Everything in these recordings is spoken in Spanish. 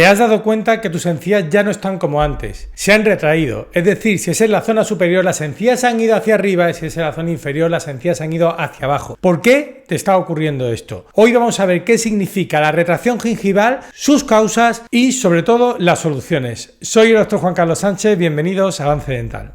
Te has dado cuenta que tus encías ya no están como antes, se han retraído, es decir, si es en la zona superior las encías han ido hacia arriba y si es en la zona inferior las encías han ido hacia abajo. ¿Por qué te está ocurriendo esto? Hoy vamos a ver qué significa la retracción gingival, sus causas y sobre todo las soluciones. Soy el Dr. Juan Carlos Sánchez, bienvenidos a Avance Dental.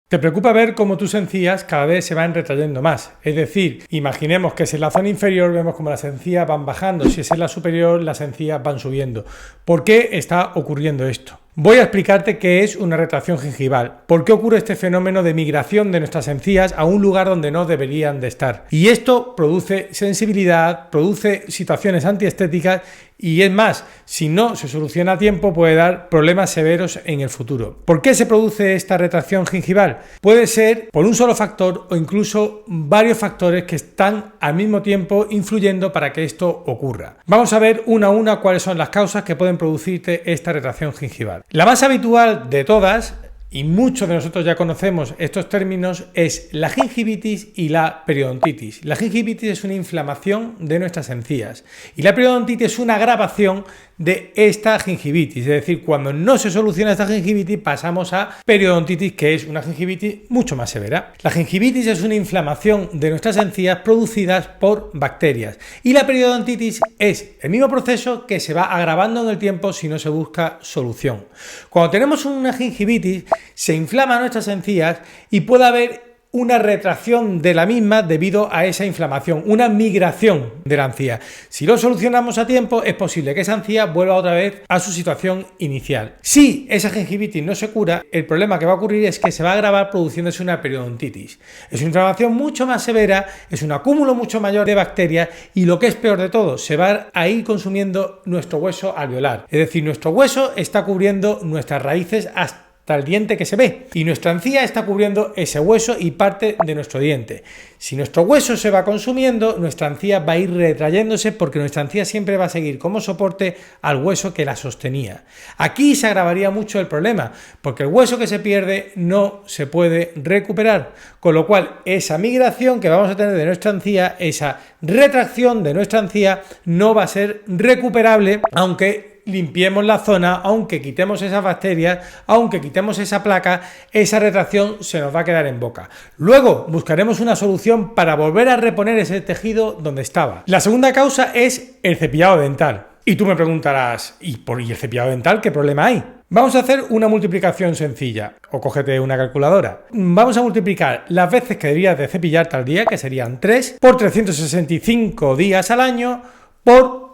Te preocupa ver cómo tus encías cada vez se van retrayendo más, es decir, imaginemos que si en la zona inferior vemos como las encías van bajando, si es en la superior las encías van subiendo. ¿Por qué está ocurriendo esto? Voy a explicarte qué es una retracción gingival, por qué ocurre este fenómeno de migración de nuestras encías a un lugar donde no deberían de estar. Y esto produce sensibilidad, produce situaciones antiestéticas y es más, si no se soluciona a tiempo puede dar problemas severos en el futuro. ¿Por qué se produce esta retracción gingival? Puede ser por un solo factor o incluso varios factores que están al mismo tiempo influyendo para que esto ocurra. Vamos a ver una a una cuáles son las causas que pueden producirte esta retracción gingival. La más habitual de todas, y muchos de nosotros ya conocemos estos términos, es la gingivitis y la periodontitis. La gingivitis es una inflamación de nuestras encías y la periodontitis es una agravación de esta gingivitis, es decir, cuando no se soluciona esta gingivitis pasamos a periodontitis, que es una gingivitis mucho más severa. La gingivitis es una inflamación de nuestras encías producidas por bacterias y la periodontitis es el mismo proceso que se va agravando en el tiempo si no se busca solución. Cuando tenemos una gingivitis se inflaman nuestras encías y puede haber una retracción de la misma debido a esa inflamación, una migración de la encía. Si lo solucionamos a tiempo, es posible que esa encía vuelva otra vez a su situación inicial. Si esa gingivitis no se cura, el problema que va a ocurrir es que se va a agravar produciéndose una periodontitis. Es una inflamación mucho más severa, es un acúmulo mucho mayor de bacterias y lo que es peor de todo, se va a ir consumiendo nuestro hueso alveolar. Es decir, nuestro hueso está cubriendo nuestras raíces hasta el diente que se ve y nuestra encía está cubriendo ese hueso y parte de nuestro diente. Si nuestro hueso se va consumiendo, nuestra encía va a ir retrayéndose porque nuestra encía siempre va a seguir como soporte al hueso que la sostenía. Aquí se agravaría mucho el problema porque el hueso que se pierde no se puede recuperar, con lo cual esa migración que vamos a tener de nuestra encía, esa retracción de nuestra encía no va a ser recuperable aunque limpiemos la zona, aunque quitemos esas bacterias, aunque quitemos esa placa, esa retracción se nos va a quedar en boca. Luego buscaremos una solución para volver a reponer ese tejido donde estaba. La segunda causa es el cepillado dental. Y tú me preguntarás, ¿y el cepillado dental qué problema hay? Vamos a hacer una multiplicación sencilla, o cógete una calculadora. Vamos a multiplicar las veces que deberías de cepillarte al día, que serían 3, por 365 días al año, por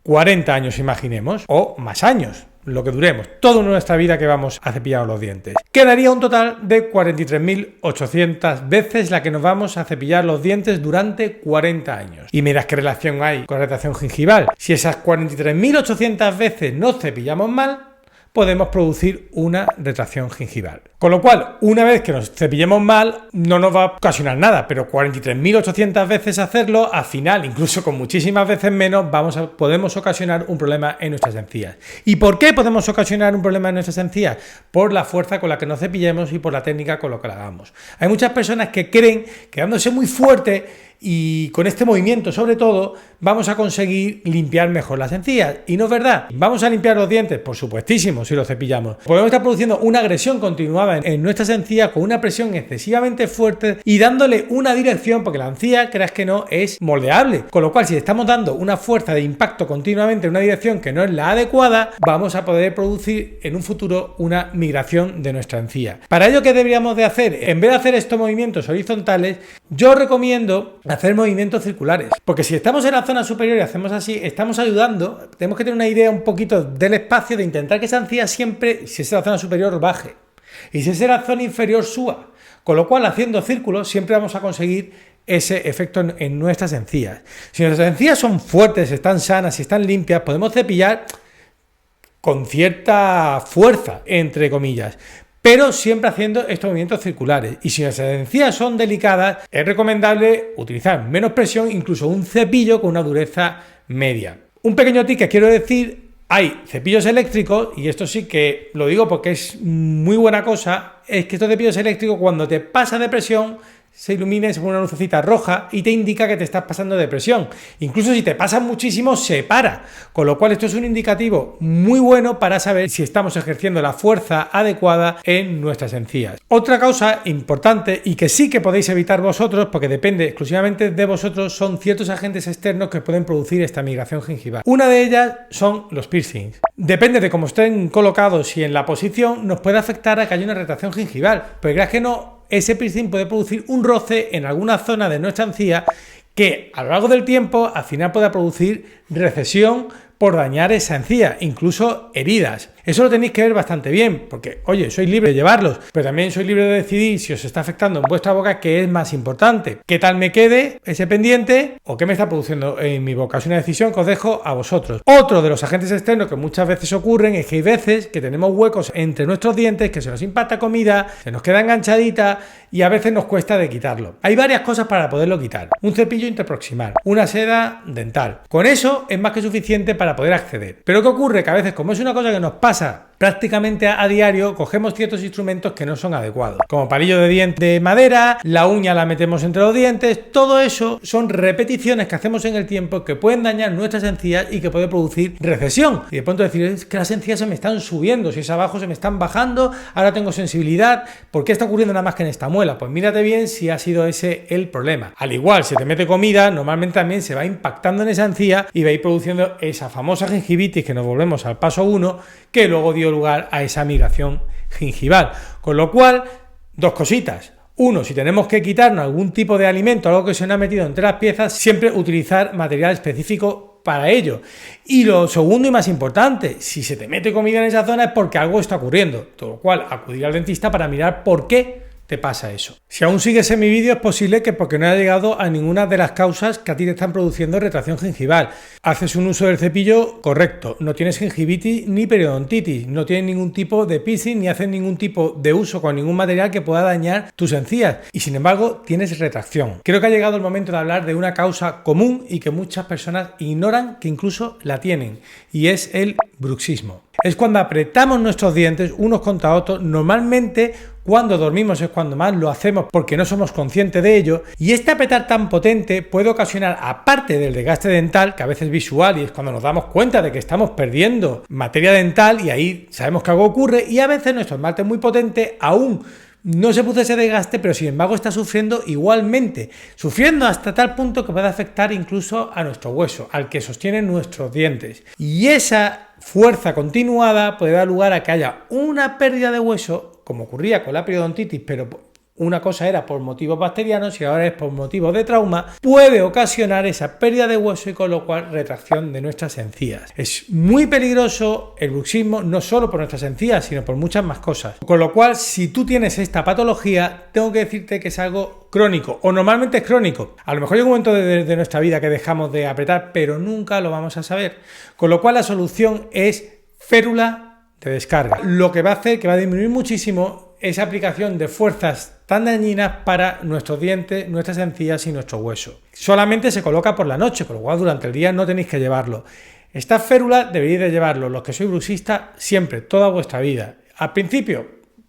40 años, imaginemos, o más años, lo que duremos, toda nuestra vida que vamos a cepillar los dientes. Quedaría un total de 43.800 veces la que nos vamos a cepillar los dientes durante 40 años. Y mirad qué relación hay con la retracción gingival. Si esas 43.800 veces nos cepillamos mal, podemos producir una retracción gingival. Con lo cual, una vez que nos cepillemos mal, no nos va a ocasionar nada, pero 43.800 veces hacerlo, al final, incluso con muchísimas veces menos, podemos ocasionar un problema en nuestras encías. ¿Y por qué podemos ocasionar un problema en nuestras encías? Por la fuerza con la que nos cepillemos y por la técnica con la que la hagamos. Hay muchas personas que creen que dándose muy fuerte y con este movimiento sobre todo vamos a conseguir limpiar mejor las encías y no es verdad. ¿Vamos a limpiar los dientes? Por supuestísimo, si los cepillamos. Podemos estar produciendo una agresión continuada en nuestras encías con una presión excesivamente fuerte y dándole una dirección, porque la encía, creas que no, es moldeable, con lo cual si estamos dando una fuerza de impacto continuamente en una dirección que no es la adecuada, vamos a poder producir en un futuro una migración de nuestra encía. Para ello, ¿qué deberíamos de hacer? En vez de hacer estos movimientos horizontales, yo recomiendo hacer movimientos circulares, porque si estamos en la zona superior y hacemos así, estamos ayudando, tenemos que tener una idea un poquito del espacio de intentar que esa encía siempre, si es en la zona superior, baje, y si es en la zona inferior, suba, con lo cual haciendo círculos siempre vamos a conseguir ese efecto en nuestras encías. Si nuestras encías son fuertes, están sanas y están limpias, podemos cepillar con cierta fuerza, entre comillas, pero siempre haciendo estos movimientos circulares. Y si nuestras encías son delicadas, es recomendable utilizar menos presión, incluso un cepillo con una dureza media. Un pequeño tip que quiero decir: hay cepillos eléctricos, y esto sí que lo digo porque es muy buena cosa, es que estos cepillos eléctricos, cuando te pasa de presión, se ilumina y se pone una lucecita roja y te indica que te estás pasando de presión. Incluso si te pasa muchísimo, se para. Con lo cual esto es un indicativo muy bueno para saber si estamos ejerciendo la fuerza adecuada en nuestras encías. Otra causa importante y que sí que podéis evitar vosotros, porque depende exclusivamente de vosotros, son ciertos agentes externos que pueden producir esta migración gingival. Una de ellas son los piercings. Depende de cómo estén colocados y en la posición, nos puede afectar a que haya una retracción gingival. Pero creas que no, ese piercing puede producir un roce en alguna zona de nuestra encía que a lo largo del tiempo al final pueda producir recesión por dañar esa encía, incluso heridas. Eso lo tenéis que ver bastante bien, porque, oye, sois libre de llevarlos, pero también sois libre de decidir si os está afectando en vuestra boca, qué es más importante. ¿Qué tal me quede ese pendiente o qué me está produciendo en mi boca? Es una decisión que os dejo a vosotros. Otro de los agentes externos que muchas veces ocurren es que hay veces que tenemos huecos entre nuestros dientes, que se nos impacta comida, se nos queda enganchadita y a veces nos cuesta de quitarlo. Hay varias cosas para poderlo quitar. Un cepillo interproximal, una seda dental. Con eso es más que suficiente para poder acceder. Pero ¿qué ocurre? Que a veces, como es una cosa que nos pasa prácticamente a diario, cogemos ciertos instrumentos que no son adecuados, como palillo de diente de madera, la uña la metemos entre los dientes. Todo eso son repeticiones que hacemos en el tiempo que pueden dañar nuestras encías y que puede producir recesión. Y de pronto decir, es que las encías se me están subiendo, si es abajo se me están bajando, ahora tengo sensibilidad, ¿por qué está ocurriendo nada más que en esta muela? Pues mírate bien si ha sido ese el problema. Al igual, si te mete comida, normalmente también se va impactando en esa encía y va a ir produciendo esa famosa gingivitis, que nos volvemos al paso 1, que luego dio lugar a esa migración gingival. Con lo cual, dos cositas. Uno, si tenemos que quitarnos algún tipo de alimento, algo que se nos ha metido entre las piezas, siempre utilizar material específico para ello. Y lo segundo y más importante, si se te mete comida en esa zona es porque algo está ocurriendo. Todo lo cual, acudir al dentista para mirar por qué te pasa eso. Si aún sigues en mi vídeo es posible que porque no haya llegado a ninguna de las causas que a ti te están produciendo retracción gingival. Haces un uso del cepillo correcto, no tienes gingivitis ni periodontitis, no tienes ningún tipo de piercing ni haces ningún tipo de uso con ningún material que pueda dañar tus encías y sin embargo tienes retracción. Creo que ha llegado el momento de hablar de una causa común y que muchas personas ignoran que incluso la tienen, y es el bruxismo. Es cuando apretamos nuestros dientes unos contra otros. Normalmente cuando dormimos es cuando más lo hacemos porque no somos conscientes de ello, y este apretar tan potente puede ocasionar, aparte del desgaste dental, que a veces es visual y es cuando nos damos cuenta de que estamos perdiendo materia dental y ahí sabemos que algo ocurre, y a veces nuestro esmalte es muy potente, aún no se produce ese desgaste, pero sin embargo está sufriendo igualmente, sufriendo hasta tal punto que puede afectar incluso a nuestro hueso, al que sostiene nuestros dientes. Y esa fuerza continuada puede dar lugar a que haya una pérdida de hueso, como ocurría con la periodontitis, pero una cosa era por motivos bacterianos y ahora es por motivos de trauma, puede ocasionar esa pérdida de hueso y con lo cual retracción de nuestras encías. Es muy peligroso el bruxismo, no solo por nuestras encías, sino por muchas más cosas. Con lo cual, si tú tienes esta patología, tengo que decirte que es algo crónico, o normalmente es crónico. A lo mejor hay un momento de nuestra vida que dejamos de apretar, pero nunca lo vamos a saber. Con lo cual, la solución es férula de descarga. Lo que va a hacer que va a disminuir muchísimo esa aplicación de fuerzas tan dañinas para nuestros dientes, nuestras encías y nuestro hueso. Solamente se coloca por la noche, por lo cual durante el día no tenéis que llevarlo. Esta férula deberíais de llevarlo, los que sois bruxistas, siempre, toda vuestra vida. Al principio,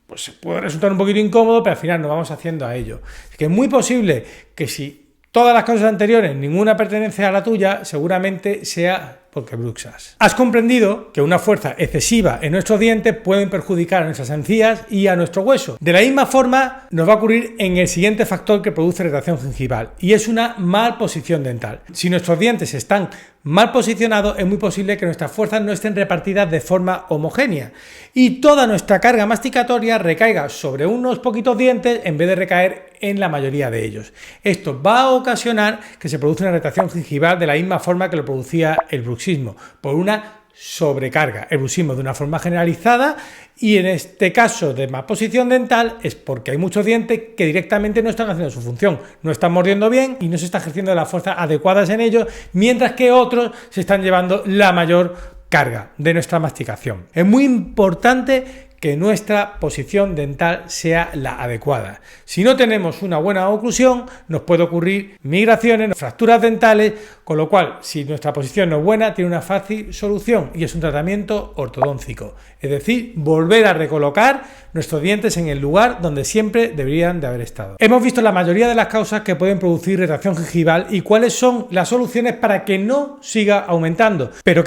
pues puede resultar un poquito incómodo, pero al final nos vamos haciendo a ello. Es que es muy posible que si todas las causas anteriores, ninguna pertenece a la tuya, seguramente sea porque bruxas. Has comprendido que una fuerza excesiva en nuestros dientes puede perjudicar a nuestras encías y a nuestro hueso. De la misma forma nos va a ocurrir en el siguiente factor que produce retracción gingival, y es una mal posición dental. Si nuestros dientes están mal posicionados, es muy posible que nuestras fuerzas no estén repartidas de forma homogénea y toda nuestra carga masticatoria recaiga sobre unos poquitos dientes en vez de recaer en la mayoría de ellos. Esto va a ocasionar que se produzca una retracción gingival de la misma forma que lo producía el bruxismo, por una sobrecarga. El bruxismo de una forma generalizada, y en este caso de más posición dental es porque hay muchos dientes que directamente no están haciendo su función, no están mordiendo bien y no se está ejerciendo las fuerzas adecuadas en ellos, mientras que otros se están llevando la mayor carga de nuestra masticación. Es muy importante que nuestra posición dental sea la adecuada. Si no tenemos una buena oclusión, nos puede ocurrir migraciones, fracturas dentales, con lo cual, si nuestra posición no es buena, tiene una fácil solución y es un tratamiento ortodóntico, es decir, volver a recolocar nuestros dientes en el lugar donde siempre deberían de haber estado. Hemos visto la mayoría de las causas que pueden producir retracción gingival y cuáles son las soluciones para que no siga aumentando, pero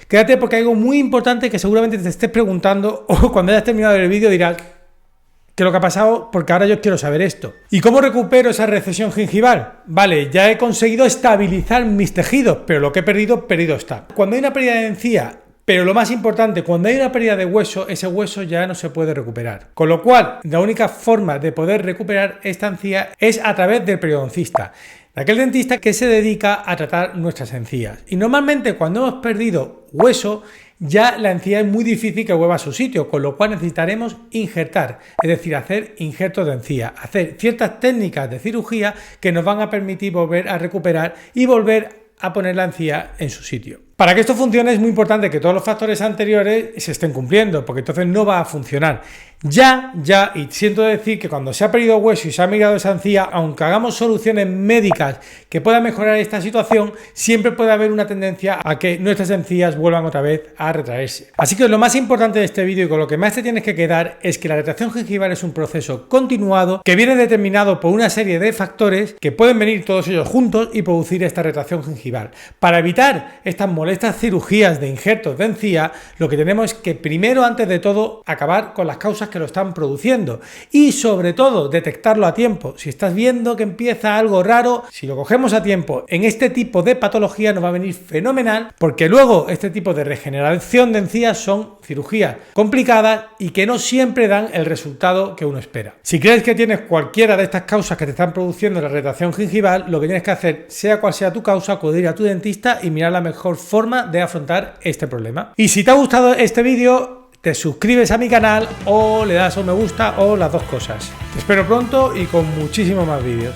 Quédate porque hay algo muy importante que seguramente te estés preguntando o cuando hayas terminado el vídeo dirás ¿qué es lo que ha pasado? Porque ahora yo quiero saber esto. ¿Y cómo recupero esa recesión gingival? Vale, ya he conseguido estabilizar mis tejidos, pero lo que he perdido, perdido está. Cuando hay una pérdida de encía, pero lo más importante, cuando hay una pérdida de hueso, ese hueso ya no se puede recuperar. Con lo cual, la única forma de poder recuperar esta encía es a través del periodoncista, de aquel dentista que se dedica a tratar nuestras encías. Y normalmente cuando hemos perdido hueso, ya la encía es muy difícil que vuelva a su sitio, con lo cual necesitaremos injertar, es decir, hacer injertos de encía, hacer ciertas técnicas de cirugía que nos van a permitir volver a recuperar y volver a poner la encía en su sitio. Para que esto funcione es muy importante que todos los factores anteriores se estén cumpliendo, porque entonces no va a funcionar. Y siento decir que cuando se ha perdido hueso y se ha migrado esa encía, aunque hagamos soluciones médicas que puedan mejorar esta situación, siempre puede haber una tendencia a que nuestras encías vuelvan otra vez a retraerse. Así que lo más importante de este vídeo y con lo que más te tienes que quedar es que la retracción gingival es un proceso continuado que viene determinado por una serie de factores que pueden venir todos ellos juntos y producir esta retracción gingival. Para evitar estas molestas cirugías de injertos de encía, lo que tenemos es que primero, antes de todo, acabar con las causas que lo están produciendo y sobre todo detectarlo a tiempo. Si estás viendo que empieza algo raro, si lo cogemos a tiempo en este tipo de patología nos va a venir fenomenal, porque luego este tipo de regeneración de encías son cirugías complicadas y que no siempre dan el resultado que uno espera. Si crees que tienes cualquiera de estas causas que te están produciendo la retracción gingival, lo que tienes que hacer, sea cual sea tu causa, acudir a tu dentista y mirar la mejor forma de afrontar este problema. Y si te ha gustado este vídeo, te suscribes a mi canal o le das a un me gusta o las dos cosas. Te espero pronto y con muchísimos más vídeos.